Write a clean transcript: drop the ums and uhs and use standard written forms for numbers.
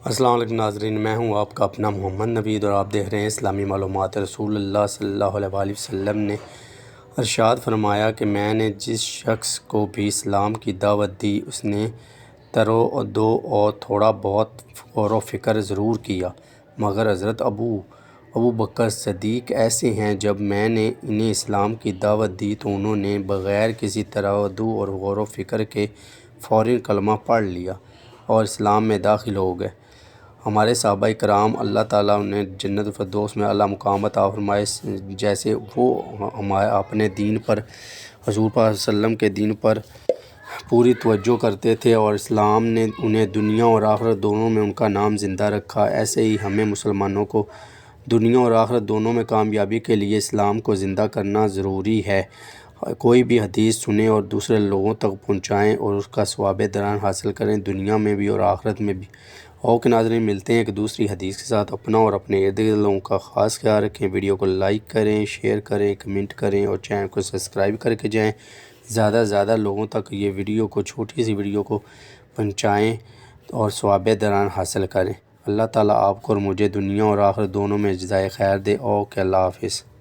السلام علیکم ناظرین، میں ہوں آپ کا اپنا محمد نوید اور آپ دیکھ رہے ہیں اسلامی معلومات۔ رسول اللہ صلی اللہ علیہ وآلہ وسلم نے ارشاد فرمایا کہ میں نے جس شخص کو بھی اسلام کی دعوت دی اس نے دو اور تھوڑا بہت غور و فکر ضرور کیا، مگر حضرت ابو بکر صدیق ایسے ہیں جب میں نے انہیں اسلام کی دعوت دی تو انہوں نے بغیر کسی تردد اور غور و فکر کے فوراً کلمہ پڑھ لیا اور اسلام میں داخل ہو گئے۔ ہمارے صحابہ کرام اللہ تعالیٰ انہیں جنت الفردوس میں اعلیٰ مقام عطا فرمائے، جیسے وہ اپنے دین پر، حضور پاک صلی اللہ علیہ وسلم کے دین پر پوری توجہ کرتے تھے اور اسلام نے انہیں دنیا اور آخرت دونوں میں ان کا نام زندہ رکھا۔ ایسے ہی ہمیں مسلمانوں کو دنیا اور آخرت دونوں میں کامیابی کے لیے اسلام کو زندہ کرنا ضروری ہے۔ کوئی بھی حدیث سنیں اور دوسرے لوگوں تک پہنچائیں اور اس کا ثواب درآمد حاصل کریں، دنیا میں بھی اور آخرت میں بھی۔ اوکے ناظرین، ملتے ہیں ایک دوسری حدیث کے ساتھ۔ اپنا اور اپنے ارد گرد لوگوں کا خاص خیال رکھیں۔ ویڈیو کو لائک کریں، شیئر کریں، کمنٹ کریں اور چینل کو سبسکرائب کر کے جائیں۔ زیادہ سے زیادہ لوگوں تک یہ ویڈیو کو، چھوٹی سی ویڈیو کو پہنچائیں اور ثواب درآمد حاصل کریں۔ اللہ تعالیٰ آپ کو اور مجھے دنیا اور آخرت دونوں میں جزائے خیر دے۔ اوکے، اللہ حافظ۔